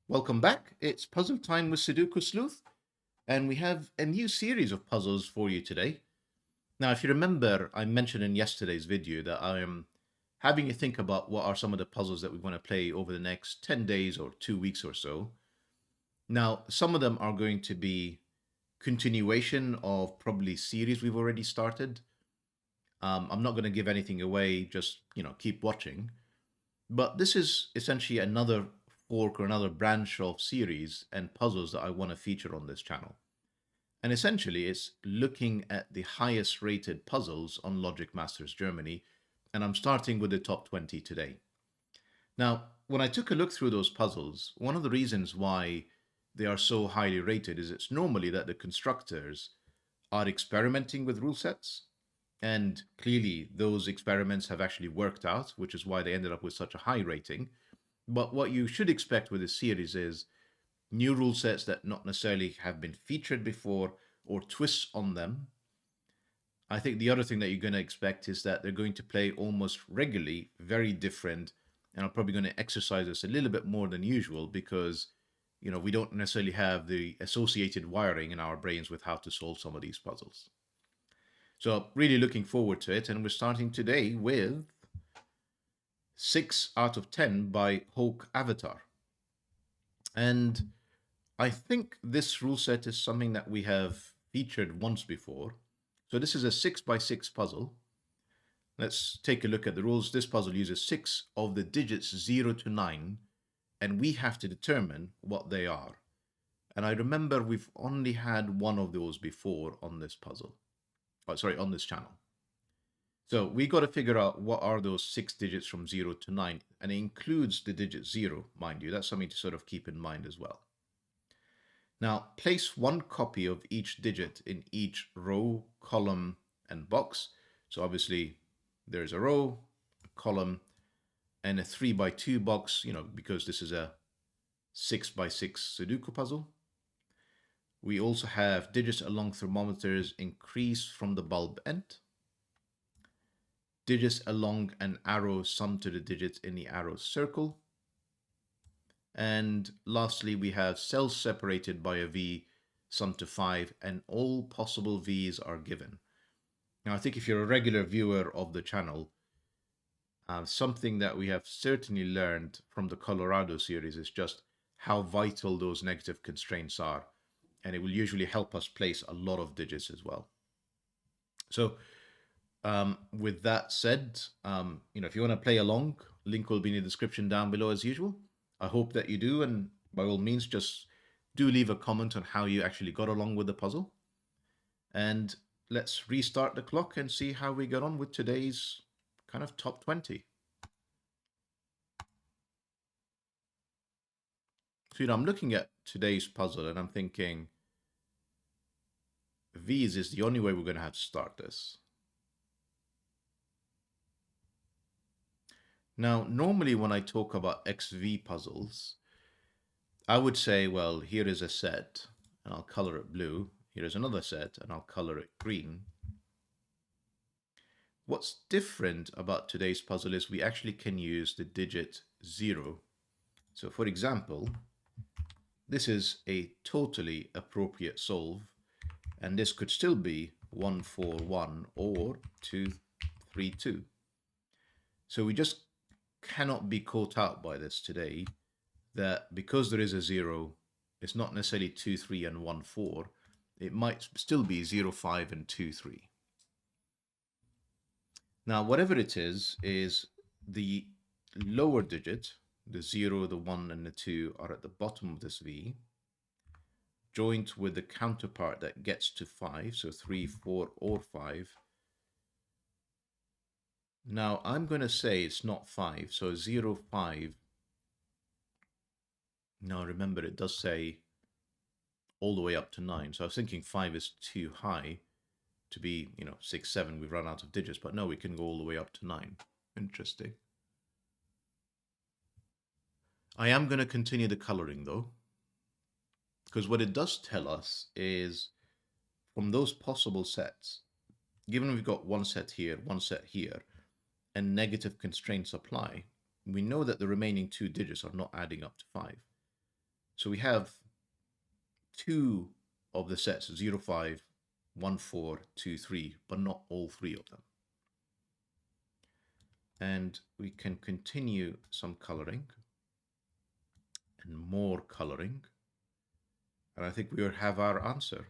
Welcome back. It's puzzle time with Sudoku Sleuth, and we have a new series of puzzles for you today. Now, if you remember, I mentioned in yesterday's video that I am having you think about what are some of the puzzles that we want to play over the next 10 days or 2 weeks or so. Now, some of them are going to be continuation of probably series we've already started. I'm not going to give anything away, just, keep watching. But this is essentially another fork or another branch of series and puzzles that I want to feature on this channel. And essentially, it's looking at the highest rated puzzles on Logic Masters Germany. And I'm starting with the top 20 today. Now, when I took a look through those puzzles, one of the reasons why they are so highly rated is it's normally that the constructors are experimenting with rule sets. And clearly, those experiments have actually worked out, which is why they ended up with such a high rating. But what you should expect with this series is new rule sets that not necessarily have been featured before or twists on them. I think the other thing that you're going to expect is that they're going to play almost regularly, very different, and I'm probably going to exercise this a little bit more than usual because we don't necessarily have the associated wiring in our brains with how to solve some of these puzzles. So really looking forward to it, and we're starting today with 6 out of 10 by HawkAvatar. And I think this rule set is something that we have featured once before. So this is a 6x6 puzzle. Let's take a look at the rules. This puzzle uses 6 of the digits 0 to 9, and we have to determine what they are. And I remember we've only had one of those before on this puzzle. On this channel. So we got to figure out what are those 6 digits from 0 to 9, and it includes the digit 0, mind you. That's something to sort of keep in mind as well. Now, place one copy of each digit in each row, column, and box. So obviously, there's a row, a column, and a 3x2 box, because this is a 6x6 Sudoku puzzle. We also have digits along thermometers increase from the bulb end. Digits along an arrow sum to the digits in the arrow circle. And lastly, we have cells separated by a V sum to 5, and all possible V's are given. Now, I think if you're a regular viewer of the channel, something that we have certainly learned from the Colorado series is just how vital those negative constraints are. And it will usually help us place a lot of digits as well. So with that said, if you want to play along, link will be in the description down below as usual. I hope that you do, and by all means, just do leave a comment on how you actually got along with the puzzle. And let's restart the clock and see how we got on with today's kind of top 20. So, I'm looking at today's puzzle and I'm thinking, V's is the only way we're going to have to start this. Now, normally when I talk about XV puzzles, I would say, well, here is a set, and I'll color it blue. Here is another set, and I'll color it green. What's different about today's puzzle is we actually can use the digit 0. So for example, this is a totally appropriate solve, and this could still be 1, 4, 1 or 2, 3, 2. So we just cannot be caught out by this today, that because there is a 0, it's not necessarily 2, 3 and 1, 4. It might still be 0, 5 and 2, 3. Now, whatever it is the lower digit, the 0, the 1 and the 2 are at the bottom of this V, joined with the counterpart that gets to 5, so 3, 4 or 5. Now, I'm going to say it's not 5, so 0, 5. Now, remember, it does say all the way up to 9. So I was thinking 5 is too high to be, 6, 7. We've run out of digits, but no, we can go all the way up to 9. Interesting. I am going to continue the coloring, though, because what it does tell us is from those possible sets, given we've got one set here, and negative constraints apply, we know that the remaining 2 digits are not adding up to 5. So we have two of the sets, 0, 5, 1, 4, 2, 3, but not all three of them. And we can continue some coloring and more coloring. And I think we have our answer.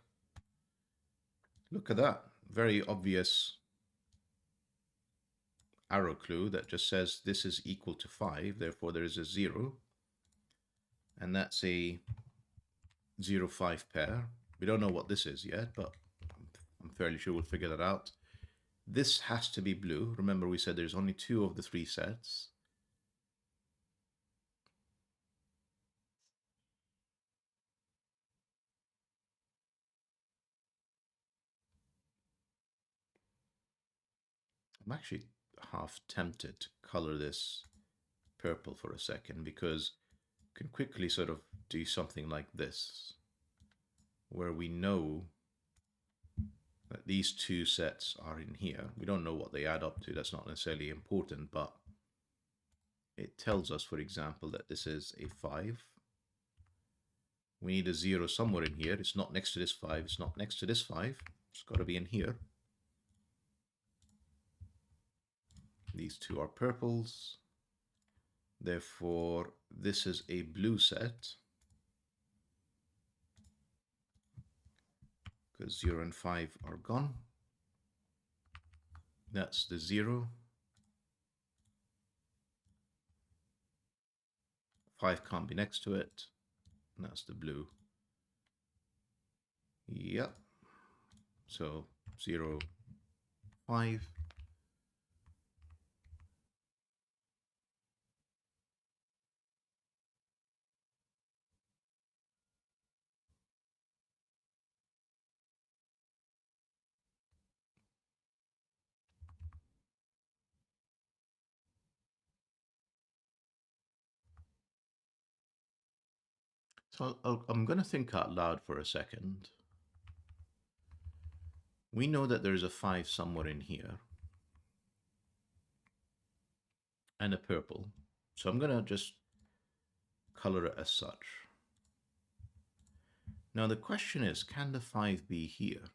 Look at that. Very obvious arrow clue that just says this is equal to 5, therefore there is a 0. And that's a 0, 5 pair. We don't know what this is yet, but I'm fairly sure we'll figure that out. This has to be blue. Remember, we said there's only 2 of the 3 sets. I'm actually half tempted to color this purple for a second, because you can quickly sort of do something like this, where we know that these 2 sets are in here. We don't know what they add up to. That's not necessarily important, but it tells us, for example, that this is a 5. We need a 0 somewhere in here. It's not next to this 5. It's not next to this 5. It's got to be in here. These 2 are purples. Therefore, this is a blue set, because 0 and 5 are gone. That's the 0. 5 can't be next to it. And that's the blue. Yep. So 0, 5. So I'm going to think out loud for a second. We know that there's a 5 somewhere in here, and a purple. So I'm going to just color it as such. Now the question is, can the 5 be here?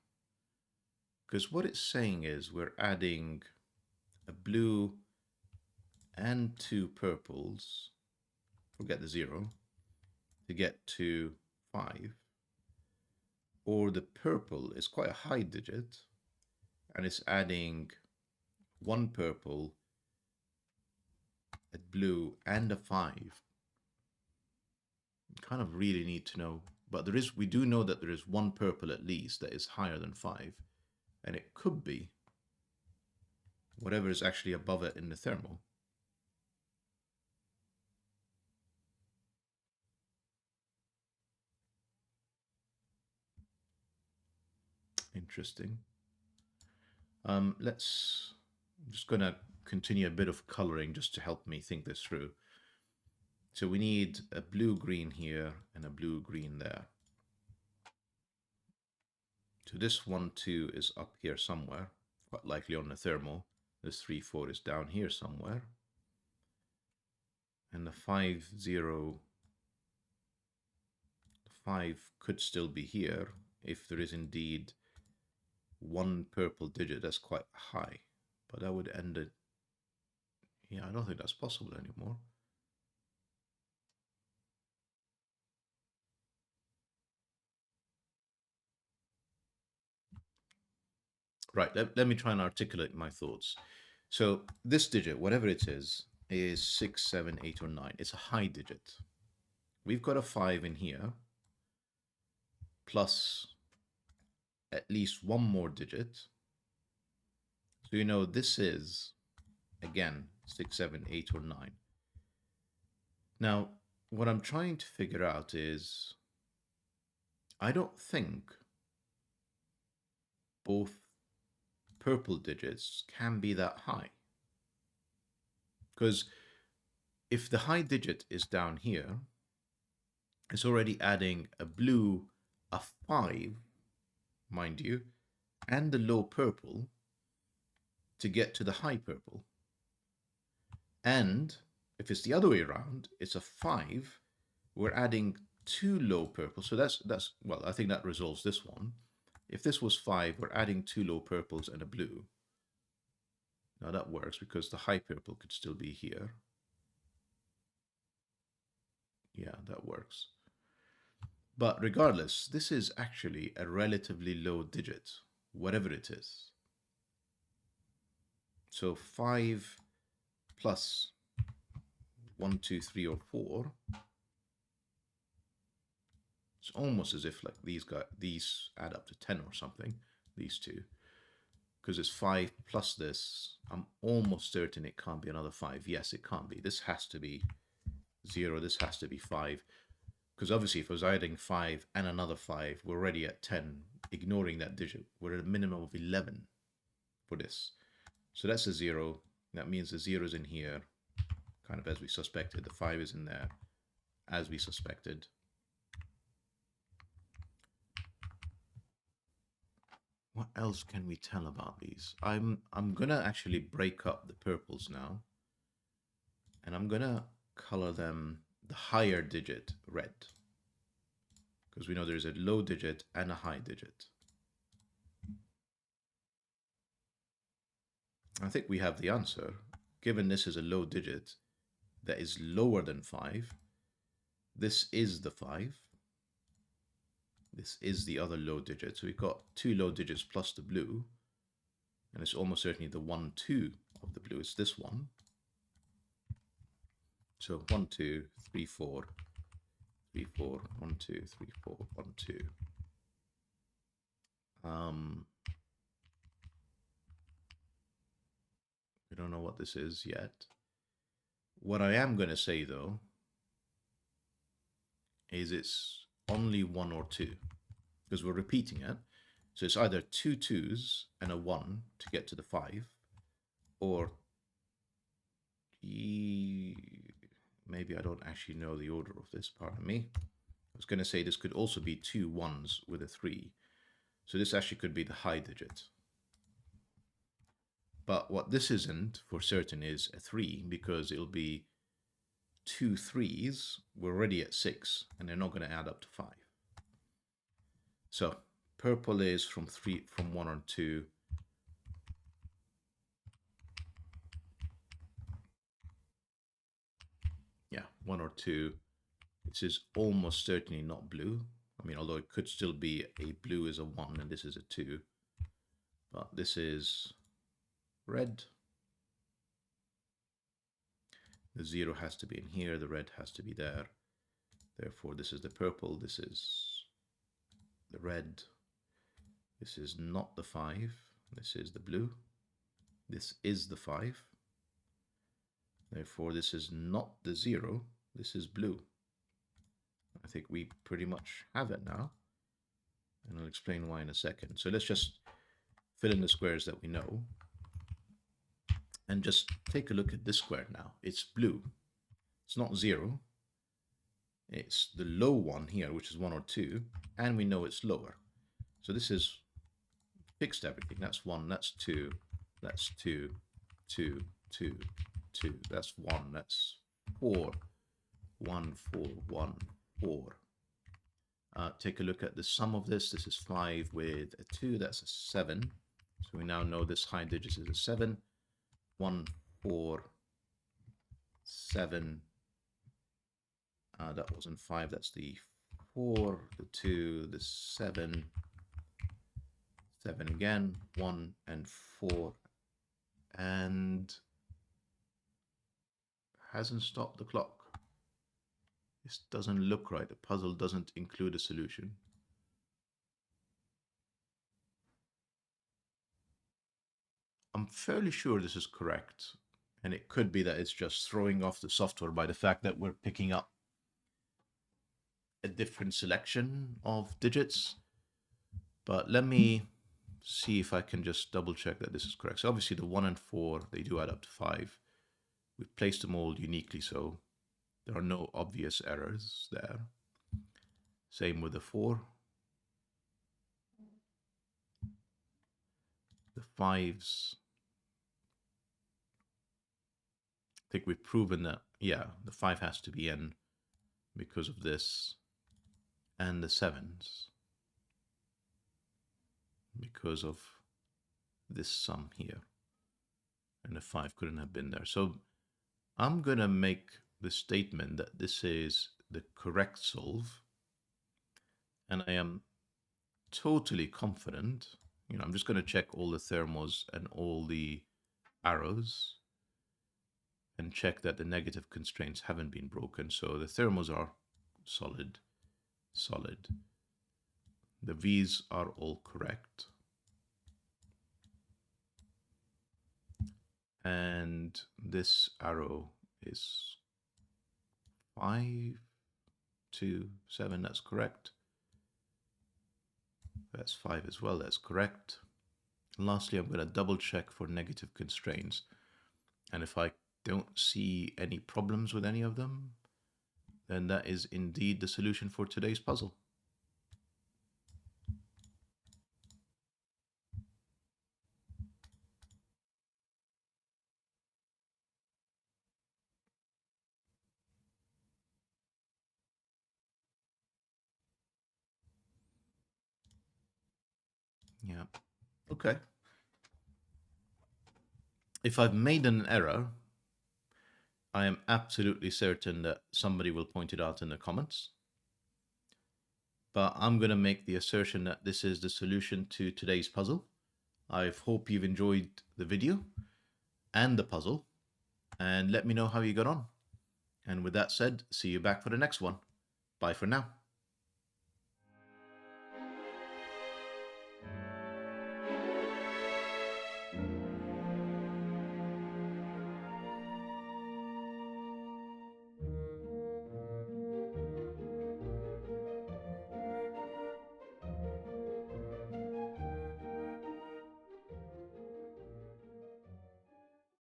Because what it's saying is we're adding a blue and 2 purples, forget the 0, to get to 5. Or the purple is quite a high digit, and it's adding 1 purple, a blue, and a 5. Kind of really need to know, but we do know that there is 1 purple at least that is higher than 5, and it could be whatever is actually above it in the thermal. Interesting. I'm just gonna continue a bit of coloring just to help me think this through. So we need a blue-green here and a blue-green there. So this 1, 2 is up here somewhere, quite likely on the thermal. This 3, 4 is down here somewhere. And the 5, 0, 5 could still be here if there is indeed 1 purple digit that's quite high. But that would end it. Yeah, I don't think that's possible anymore. Right, let me try and articulate my thoughts. So this digit, whatever it is 6, 7, 8, or 9. It's a high digit. We've got a 5 in here, plus at least 1 more digit. So you know this is, again, 6, 7, 8, or 9. Now, what I'm trying to figure out is, I don't think both purple digits can be that high. Because if the high digit is down here, it's already adding a blue, a 5, mind you, and the low purple to get to the high purple. And if it's the other way around, it's a 5, we're adding two low purples. So that's well, I think that resolves this one. If this was 5, we're adding two low purples and a blue. Now that works because the high purple could still be here. Yeah, that works. But regardless, this is actually a relatively low digit, whatever it is. So 5 plus 1, 2, 3, or 4. It's almost as if like these add up to 10 or something, these two. Because it's 5 plus this. I'm almost certain it can't be another 5. Yes, it can't be. This has to be 0. This has to be 5. Because obviously if I was adding 5 and another 5, we're already at 10. Ignoring that digit, we're at a minimum of 11 for this. So that's a 0. That means the 0 is in here, kind of as we suspected. The 5 is in there, as we suspected. What else can we tell about these? I'm gonna actually break up the purples now, and I'm gonna color them the higher digit red, because we know there's a low digit and a high digit. I think we have the answer. Given this is a low digit that is lower than 5, this is the 5. This is the other low digit. So we've got two low digits plus the blue. And it's almost certainly the 1, 2 of the blue. It's this one. So 1, 2, 3, 4, 3, 4, 1, 2, 3, 4, 1, 2. We don't know what this is yet. What I am going to say, though, is it's only 1 or 2, because we're repeating it. So it's either two 2s and a 1 to get to the 5, or maybe I don't actually know the order of this, pardon me. I was going to say this could also be two 1s with a 3. So this actually could be the high digit. But what this isn't for certain is a 3, because it'll be two 3s. We're already at 6, and they're not going to add up to 5. So purple is from 1 or 2. Yeah, 1 or 2. This is almost certainly not blue. I mean, although it could still be a blue is a 1 and this is a 2. But this is red. The 0 has to be in here. The red has to be there. Therefore, this is the purple. This is the red. This is not the 5. This is the blue. This is the 5. Therefore, this is not the 0. This is blue. I think we pretty much have it now. And I'll explain why in a second. So let's just fill in the squares that we know. And just take a look at this square now. It's blue. It's not 0. It's the low one here, which is 1 or 2. And we know it's lower. So this is fixed everything. That's 1, that's 2, that's 2, 2, 2, 2. That's 1, that's 4, 1, 4, 1, 4. Take a look at the sum of this. This is 5 with a 2. That's a 7. So we now know this high digit is a 7. 1, 4, 7. That wasn't 5. That's the 4, the 2, the 7. 7 again. 1 and 4. And hasn't stopped the clock. This doesn't look right. The puzzle doesn't include a solution. I'm fairly sure this is correct. And it could be that it's just throwing off the software by the fact that we're picking up a different selection of digits. But let me see if I can just double check that this is correct. So obviously the 1 and 4, they do add up to 5. We've placed them all uniquely, so there are no obvious errors there. Same with the 4. The 5s. I think we've proven that, yeah, the 5 has to be in because of this. and the 7s because of this sum here. And the 5 couldn't have been there. So I'm going to make the statement that this is the correct solve. And I am totally confident. I'm just going to check all the thermos and all the arrows and check that the negative constraints haven't been broken. So the thermos are solid. The V's are all correct. And this arrow is 5, 2, 7, that's correct. That's 5 as well, that's correct. And lastly, I'm going to double check for negative constraints. And if I don't see any problems with any of them, then that is indeed the solution for today's puzzle. Yeah. Okay. If I've made an error, I am absolutely certain that somebody will point it out in the comments. But I'm going to make the assertion that this is the solution to today's puzzle. I hope you've enjoyed the video and the puzzle, and let me know how you got on. And with that said, see you back for the next one. Bye for now.